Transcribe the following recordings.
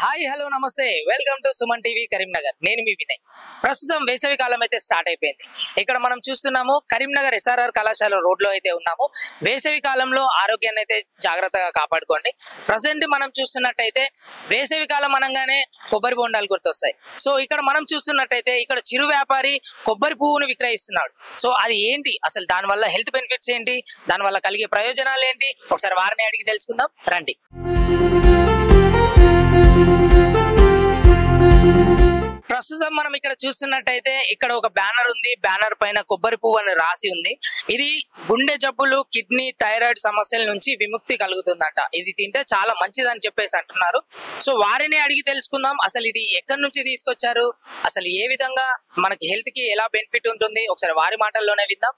Hi hello నమస్తే welcome to Suman TV Karimnagar. నేను మీ వినయ్. ప్రస్తుతం వేసవి కాలం అయితే స్టార్ట్ అయిపోయింది. ఇక్కడ మనం చూస్తున్నాము కరీంనగర్ ఎస్ఆర్ఆర్ కళాశాల రోడ్ లో అయితే ఉన్నాము. వేసవి కాలంలో ఆరోగ్యాన్ని అయితే జాగ్రత్తగా కాపాడుకోండి. ప్రజెంట్ మనం చూస్తున్నట్టయితే వేసవి కాలం అనగానే కొబ్బరి బొండాలు గుర్తొస్తాయి. సో ఇక్కడ మనం చూస్తున్నట్టయితే ఇక్కడ చిరు వ్యాపారి కొబ్బరి పువ్వును విక్రయిస్తున్నాడు. సో అది ఏంటి, అసలు దానివల్ల హెల్త్ బెనిఫిట్స్ ఏంటి, దానివల్ల కలిగే ప్రయోజనాలు ఏంటి, ఒకసారి వారిని అడిగి తెలుసుకుందాం రండి. ప్రస్తుతం మనం ఇక్కడ చూస్తున్నట్టయితే ఇక్కడ ఒక బ్యానర్ ఉంది. బ్యానర్ పైన కొబ్బరి పువ్వు అని రాసి ఉంది. ఇది గుండె జబ్బులు, కిడ్నీ, థైరాయిడ్ సమస్యల నుంచి విముక్తి కలుగుతుందంట. ఇది తింటే చాలా మంచిదని చెప్పేసి అంటున్నారు. సో వారిని అడిగి తెలుసుకుందాం అసలు ఇది ఎక్కడి నుంచి తీసుకొచ్చారు, అసలు ఏ విధంగా మనకి హెల్త్ కి ఎలా బెనిఫిట్ ఉంటుంది, ఒకసారి వారి మాటల్లోనే విందాం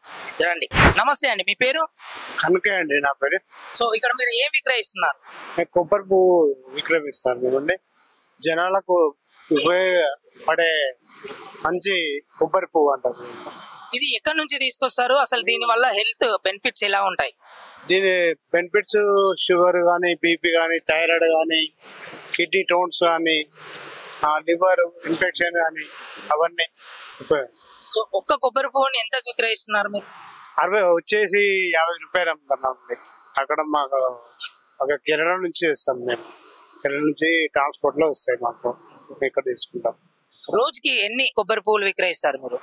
రండి. నమస్తే అండి, మీ పేరు? కనుకే అండి నా పేరు. సో ఇక్కడ మీరు ఏం విక్రయిస్తున్నారు? కొబ్బరి పువ్వు విక్రయిస్తాను మేమండి. జనాలకు ఉపయోగపడే మంచి కొబ్బరి పువ్వు అంటారు. ఇది ఎక్కడి నుంచి తీసుకొస్తారు, అసలు దీని వల్ల హెల్త్ బెనిఫిట్స్ ఎలా ఉంటాయి? దీని బెనిఫిట్స్ షుగర్ కానీ, బీపీ కానీ, థైరాయిడ్ కానీ, కిడ్నీ స్టోన్స్ కానీ, లివర్ ఇన్ఫెక్షన్ కానీ అవన్నీ ఉపయోగిస్తాం. సో ఒక్క కొబ్బరి పువ్వుని ఎంత విక్రయిస్తున్నారు మీరు? 60 వచ్చేసి 50 రూపాయలు అమ్ముతున్నామండి. అక్కడ మాకు ఒక కేరళ నుంచి తెస్తాం మేము. కేరళ నుంచి ట్రాన్స్పోర్ట్ లో వస్తాయి మాకు, ఇక్కడ తీసుకుంటాం. రోజుకి ఎన్ని కొబ్బరి పువ్వులు విక్రయిస్తారు మీరు?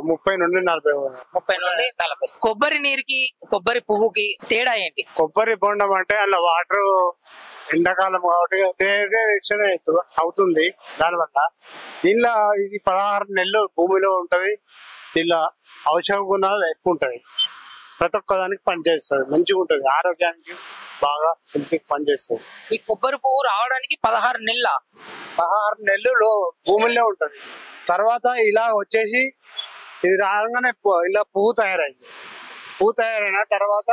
30 నుండి 40. 30 నుండి 40. కొబ్బరి నీరుకి కొబ్బరి పువ్వుకి తేడా ఏంటి? కొబ్బరి బొండం అంటే అలా వాటర్ ఎండాకాలం కాబట్టి డీహైడ్రేషన్ అవుతుంది. దానివల్ల దీనిలో ఇది 16 నెలలు భూమిలో ఉంటది. దీనిలో ఔషధ గుణాలు ఎక్కువ ఉంటాయి. ప్రతి ఒక్క దానికి పనిచేస్తుంది, మంచిగా ఉంటుంది, ఆరోగ్యానికి బాగా పనిచేస్తుంది. ఈ కొబ్బరి పువ్వు రావడానికి 16 నెలలు భూమిలో ఉంటది. తర్వాత ఇలా వచ్చేసి ఇది రాగానే ఇలా పువ్వు తయారైంది. పువ్వు తయారైన తర్వాత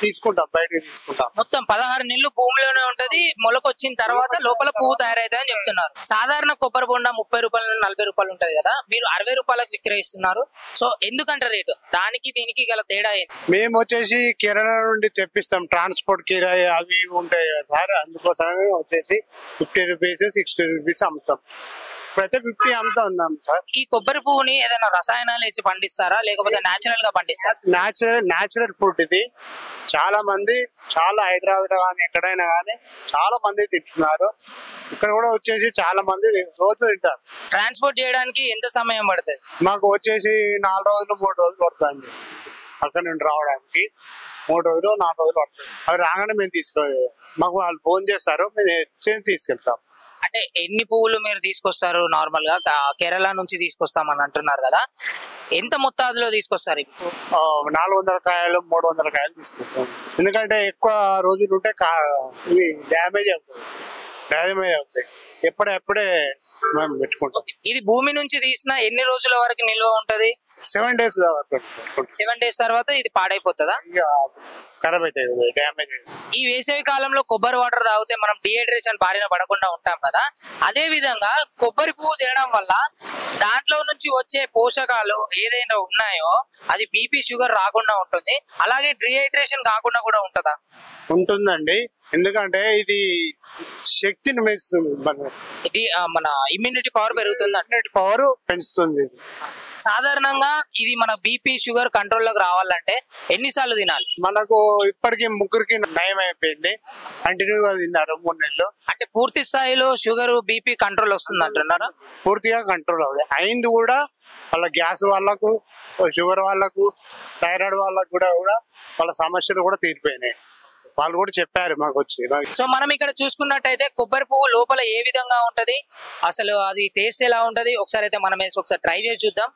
తీసుకుంటాం, బయటకి తీసుకుంటాం. మొత్తం 16 నెలలు భూమిలోనే ఉంటది. మొలకొచ్చిన తర్వాత లోపల పువ్వు తయారైతుందని చెప్తున్నారు. సాధారణ కొబ్బరి బొండ 30 రూపాయల నుండి 40 రూపాయలు ఉంటది కదా, మీరు 60 రూపాయలకు విక్రయిస్తున్నారు. సో ఎందుకంటే రేటు దానికి దీనికి గల తేడా ఏంటి? మేము వచ్చేసి కేరళ నుండి తెప్పిస్తాం, ట్రాన్స్పోర్ట్ కిరాయి అవి ఉంటాయి కదా సార్. అందుకోసమే వచ్చేసి 50 రూపీస్ 60 రూపీస్ అమ్ముతాం. ప్రతి 50 అమ్ముతా ఉన్నాం సార్. ఈ కొబ్బరి పువ్వుని ఏదైనా రసాయనాలు వేసి పండిస్తారా, లేకపోతే నేచురల్ గా పండిస్తారా? నేచురల్ ఫుడ్ ఇది. చాలా మంది హైదరాబాద్ లో కానీ ఎక్కడైనా కానీ చాలా మంది తింటున్నారు. ఇక్కడ కూడా వచ్చేసి చాలా మంది రోజు తింటారు. ట్రాన్స్పోర్ట్ చేయడానికి ఎంత సమయం పడుతుంది? మాకు వచ్చేసి 4 రోజులు 3 రోజులు పడుతుంది. అక్కడ నుండి రావడానికి 3 రోజులు 4 రోజులు పడుతుంది. అవి రాగానే మేము మాకు వాళ్ళు ఫోన్ చేస్తారు, మేము తీసుకెళ్తాం. అంటే ఎన్ని పువ్వులు మీరు తీసుకొస్తారు? నార్మల్ గా కేరళ నుంచి తీసుకొస్తామని అంటున్నారు కదా, ఎంత మొత్తాదులో తీసుకొస్తారు? 400 కాయలు 300 కాయలు తీసుకొస్తాం. ఎందుకంటే ఎక్కువ రోజులు ఉంటే ఇవి డ్యామేజ్ అవుతాయి. ఎప్పుడే మేము పెట్టుకుంటాం. ఇది భూమి నుంచి తీసిన ఎన్ని రోజుల వరకు నిల్వ ఉంటది? 7 days. 7 days తర్వాత ఇది పాడైపోతుందా? ఖరాబ్ అవుతాయి, డ్యామేజ్. ఈ వేసవి కాలంలో కొబ్బరి వాటర్ తాగితే మనం డిహైడ్రేషన్ బారిన పడకుండా ఉంటాం కదా, అదే విధంగా కొబ్బరి పువ్వు తినడం వల్ల దాంట్లో నుంచి వచ్చే పోషకాలు ఏదైనా ఉన్నాయో అది బీపీ షుగర్ రాకుండా ఉంటుంది, అలాగే డిహైడ్రేషన్ కాకుండా కూడా ఉంటుందా? ఉంటుందండి. ఎందుకంటే ఇది శక్తిని పెంచుతుంది, మన ఇమ్యూనిటీ పవర్ పెరుగుతుంది, ఇమ్యూనిటీ పవర్ పెంచుతుంది. సాధారణంగా ఇది మన బీపీ షుగర్ కంట్రోల్ లోకి రావాలంటే ఎన్నిసార్లు తినాలి? మనకు ఇప్పటికి 3కి నయం అయిపోయింది. కంటిన్యూగా తిన్నారు 3 నెలలు. అంటే పూర్తి స్థాయిలో షుగర్ బీపీ కంట్రోల్ వస్తుంది అంటున్నారా? పూర్తిగా కంట్రోల్ అయింది కూడా. వాళ్ళ గ్యాస్ వాళ్ళకు, షుగర్ వాళ్ళకు, థైరాయిడ్ వాళ్ళకు కూడా వాళ్ళ సమస్యలు కూడా తీరిపోయినాయి. వాళ్ళు కూడా చెప్పారు మాకు వచ్చి. సో మనం ఇక్కడ చూసుకున్నట్టయితే కొబ్బరి పువ్వు లోపల ఏ విధంగా ఉంటది, అసలు అది టేస్ట్ ఎలా ఉంటది, ఒకసారి అయితే మనం ఒకసారి ట్రై చేసి చూద్దాం.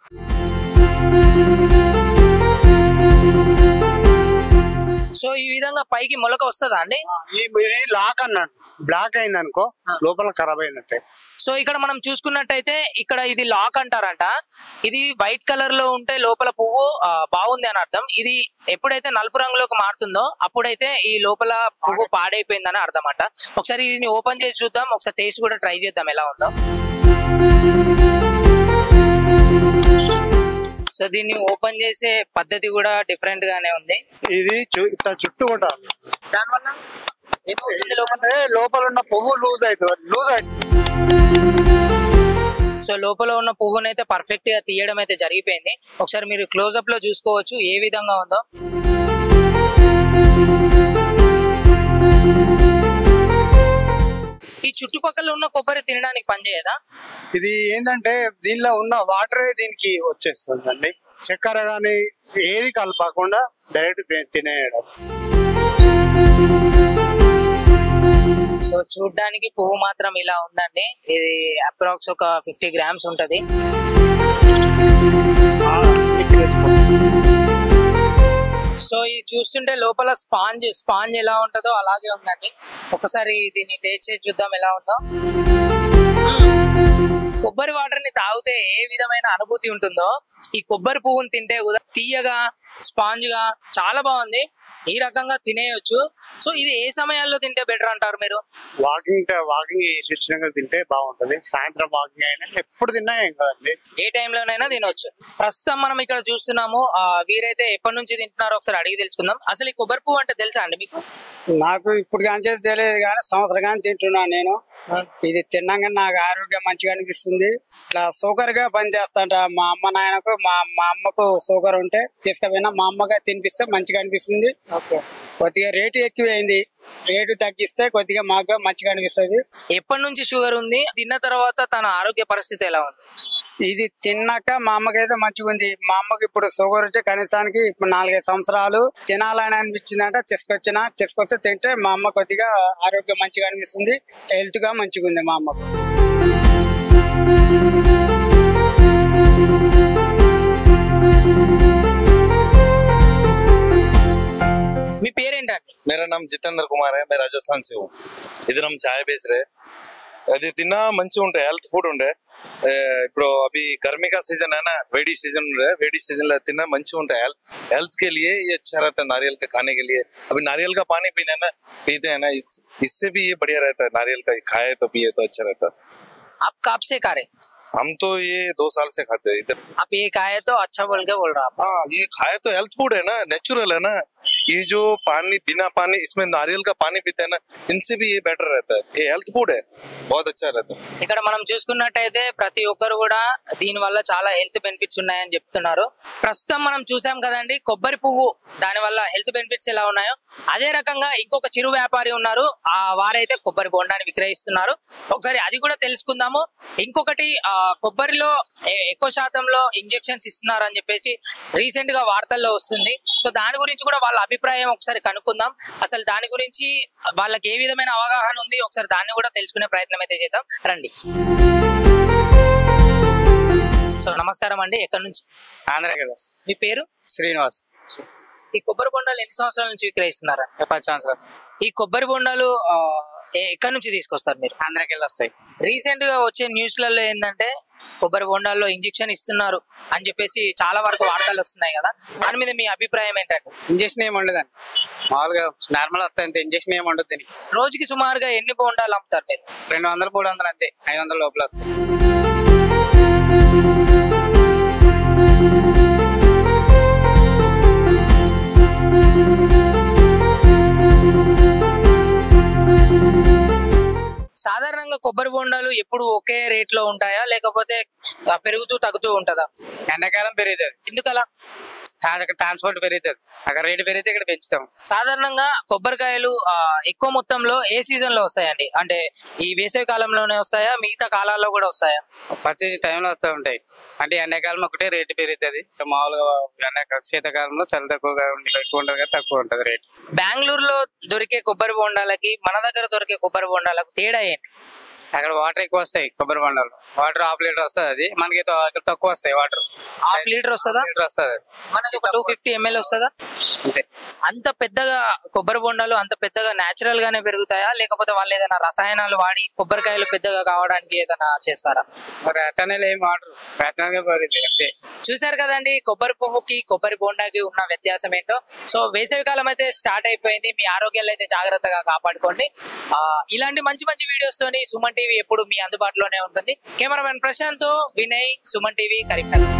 సో ఈ విధంగా పైకి మొలక వస్తుందా అండి? ఇది లాక్ అన్నాడు, బ్లాక్ అయింది అనుకో లోపల ఖరాబ్ అయినట్టే. సో ఇక్కడ మనం చూసుకున్నట్టయితే ఇక్కడ ఇది లాక్ అంటారంట. ఇది వైట్ కలర్ లో ఉంటే లోపల పువ్వు బాగుంది అని అర్థం. ఇది ఎప్పుడైతే నలుపు రంగులోకి మారుతుందో అప్పుడైతే ఈ లోపల పువ్వు పాడైపోయిందని అర్థం అంట. ఒకసారి దీన్ని ఓపెన్ చేసి చూద్దాం, ఒకసారి టేస్ట్ కూడా ట్రై చేద్దాం ఎలా ఉందో. సో దీన్ని ఓపెన్ చేసే పద్ధతి కూడా డిఫరెంట్ గానే ఉంది. ఇది ఇట్లా చుట్టూ కొట్టాలి. దానివల్ల ఏమవుతుంది లోపల ఉన్న పువ్వు లూజ్ అవుతుంది. సో లోపల ఉన్న పువ్వునైతే పర్ఫెక్ట్ గా తీయడం అయితే జరిగిపోయింది. ఒకసారి మీరు క్లోజ్అప్ లో చూసుకోవచ్చు ఏ విధంగా ఉందో. ఈ చుట్టుపక్కల ఉన్న కొబ్బరి తినడానికి పనిచేయదా? ఇది ఏంటంటే దీనిలో ఉన్న వాటరే దీనికి వచ్చేస్తుందండి. చక్కెర గానీ ఏది కలపకుండా డైరెక్ట్ తినేయడం. సో చూడ్డానికి పువ్వు మాత్రం ఇలా ఉందండి. ఇది అప్రాక్స్ ఒక 50 grams ఉంటది. సో ఇది చూస్తుంటే లోపల స్పాంజ్ ఎలా ఉంటుందో అలాగే ఉందండి. ఒకసారి దీన్ని టేస్ట్ చేసి చూద్దాం ఎలా ఉందో. కొబ్బరి వాటర్ ని తాగితే ఏ విధమైన అనుభూతి ఉంటుందో ఈ కొబ్బరి పువ్వుని తింటే కూడా తీయగా స్పాంజ్ గా చాలా బాగుంది. ఈ రకంగా తినేయొచ్చు. సో ఇది ఏ సమయాల్లో తింటే బెటర్ అంటారు మీరు? వాకింగ్ చేసినాక తింటే బాగుంటది. సాయంత్రం వాకింగ్ అయినా ఎప్పుడు తిన్నా ఏం కదండి, ఏ టైంలోనైనా తినొచ్చు. ప్రస్తుతం మనం ఇక్కడ చూస్తున్నాము. వీరైతే ఎప్పటి నుంచి తింటున్నారో ఒకసారి అడిగి తెలుసుకుందాం. అసలు ఈ కొబ్బరి పువ్వు అంటే తెలుసా అండి మీకు? నాకు ఇప్పుడు కానీ తెలియదు కానీ సంవత్సరం కానీ తింటున్నాను నేను. ఇది తిన్నాక నాకు ఆరోగ్యం మంచిగా అనిపిస్తుంది. ఇట్లా షుగర్ గా పని చేస్తాంట. మా అమ్మ నాయనకు మా అమ్మకు షుగర్ ఉంటే తీసుకుపోయినా మా అమ్మగా తినిపిస్తే మంచిగా అనిపిస్తుంది. కొద్దిగా రేటు ఎక్కువైంది, రేటు తగ్గిస్తే కొద్దిగా మాకు మంచిగా అనిపిస్తుంది. ఎప్పటి నుంచి షుగర్ ఉంది? తిన్న తర్వాత తన ఆరోగ్య పరిస్థితి ఎలా ఉంది? ఇది తిన్నాక మా అమ్మకైతే మంచిగా ఉంది. మా అమ్మకి ఇప్పుడు షుగర్ వచ్చి కనీసానికి ఇప్పుడు 4-5 సంవత్సరాలు తినాలని అనిపించిందంటే తీసుకొస్తే తింటే మా అమ్మ కొద్దిగా ఆరోగ్యం మంచిగా అనిపిస్తుంది. హెల్త్ గా మంచిగా ఉంది మా అమ్మకు. మీ పేరేంటండి? मेरा नाम जितेंद्र कुमार है. मैं राजस्थान से हूँ. इधर हम चाय बेच रहे. అది తిన్నా మంచిగా ఉంటాయి, హెల్త్ ఫుడ్ ఉండే. ఇప్పుడు अभी गर्मी का सीजन है ना, वेडी सीजन है. वेडी सीजन లో తిన్నా మంచిగా ఉంటాయి. हेल्थ के लिए ये अच्छा रहता है. नारियल का खाने के लिए अभी नारियल का पानी पीते हैं ना, इससे भी ये बढ़िया रहता है. नारियल का खाए तो पिए तो अच्छा रहता है. आप कब से खा रहे? हम तो ये 2 साल से खाते हैं इधर. आप ये खाए तो अच्छा बोल के बोल रहा आप? हाँ, ये खाए तो हेल्थ फूड है ना, नेचुरल है ना. ये जो पानी बिना पानी इसमें नारियल का पानी पीते हैं ना, इनसे भी ये बेटर रहता है. ये हेल्थ फूड है, बहुत अच्छा रहता है. ఇక్కడ మనం చూసుకున్నట్టయితే ప్రతి ఒక్కరు కూడా దీని వల్ల చాలా హెల్త్ బెనిఫిట్స్ ఉన్నాయని చెప్తున్నారు. ప్రస్తుతం మనం చూసాం కదండి కొబ్బరి పువ్వు దాని వల్ల హెల్త్ బెనిఫిట్స్ ఎలా ఉన్నాయో, అదే రకంగా ఇంకొక చిరు వ్యాపారి ఉన్నారు. వారైతే కొబ్బరి బొండాన్ని విక్రయిస్తున్నారు. ఒకసారి అది కూడా తెలుసుకుందాము. ఇంకొకటి కొబ్బరిలో ఎక్కువ శాతంలో ఇంజెక్షన్స్ ఇస్తున్నారు అని చెప్పేసి రీసెంట్ గా వార్తల్లో వస్తుంది. సో దాని గురించి కూడా వాళ్ళ అభిప్రాయం ఒకసారి కనుక్కుందాం. అసలు దాని గురించి వాళ్ళకి ఏ విధమైన అవగాహన ఉంది ఒకసారి దాన్ని కూడా తెలుసుకునే ప్రయత్నం అయితే చేద్దాం రండి. సో నమస్కారం అండి, ఎక్కడి నుంచి? ఆంధ్రప్రదేశ్. మీ పేరు? శ్రీనివాస్. ఈ కొబ్బరి బొండాలు ఎన్ని సంవత్సరాల నుంచి విక్రయిస్తున్నారా? 10 సంవత్సరాలు. ఈ కొబ్బరి బొండాలు ఎక్కడి నుంచి తీసుకొస్తారు మీరు? ఆంధ్రకెళ్ళి వస్తాయి. రీసెంట్ గా వచ్చే న్యూస్లలో ఏంటంటే కొబ్బరి బొండాల్లో ఇంజెక్షన్ ఇస్తున్నారు అని చెప్పేసి చాలా వరకు వార్తలు వస్తున్నాయి కదా, దాని మీద మీ అభిప్రాయం ఏంటంటే? ఇంజక్షన్ ఏమి ఉండదండి, మామూలుగా నార్మల్ వస్తాయి అంతే. ఇంజక్షన్ ఏమి ఉండదు దీనికి. రోజుకి సుమారుగా ఎన్ని బొండాలు అమ్ముతారు మీరు? 200-300 అంతే, 500 లోపల వస్తాయి. సాధారణంగా కొబ్బరి బొండాలు ఎప్పుడు ఒకే రేట్ లో ఉంటాయా లేకపోతే పెరుగుతూ తగ్గుతూ ఉంటదా? ఎండాకాలం పెరుగుతుంది. ఎందుకలా? ట్రాన్స్పోర్ట్ పెరుగుతుంది, అక్కడ రేటు పెరిగితే ఇక్కడ పెంచుతాం. సాధారణంగా కొబ్బరికాయలు ఎక్కువ మొత్తంలో ఏ సీజన్ లో వస్తాయండి? అంటే ఈ వేసవి కాలంలోనే వస్తాయా, మిగతా కాలాల్లో కూడా వస్తాయా? పర్చేజ్ టైంలో వస్తూ ఉంటాయి. అంటే ఎండాకాలం ఒకటే రేటు పెరుగుతుంది, మామూలుగా శీతాకాలంలో చాలా తక్కువగా ఎక్కువ ఉంటుంది కదా, తక్కువ ఉంటుంది రేటు. బెంగళూరులో దొరికే కొబ్బరి బొండాలకి మన దగ్గర దొరికే కొబ్బరి బొండాలకు తేడా ఏంటి? అక్కడ వాటర్ ఎక్కువ వస్తాయి కొబ్బరి బొండాలు. వాటర్ 1/2 లీటర్ వస్తుంది, అది మనకి తక్కువ వస్తాయి. వాటర్ 1/2 లీటర్ వస్తుందా? వస్తుంది. మనది ఒక 250 ml వస్తుందా అంతే. అంత పెద్దగా కొబ్బరి బొండాలు అంత పెద్దగా నేచురల్ గానే పెరుగుతాయా లేకపోతే వాళ్ళు ఏదైనా రసాయనాలు వాడి కొబ్బరికాయలు పెద్దగా కావడానికి ఏదైనా చేస్తారా? రచనలు ఏం వాటర్ రచనగా పెరుగుతాయి అంతే. చూసారు కదండి కొబ్బరి పువ్వుకి కొబ్బరి బొండాకి ఉన్న వ్యత్యాసం ఏంటో. సో వేసవి కాలం అయితే స్టార్ట్ అయిపోయింది, మీ ఆరోగ్యాలు అయితే జాగ్రత్తగా కాపాడుకోండి. ఇలాంటి మంచి మంచి వీడియోస్ తోని సుమన్ టీవీ ఎప్పుడు మీ అందుబాటులోనే ఉంటుంది. Cameraman Prashant, Vinay, Suman TV, Karimnagar.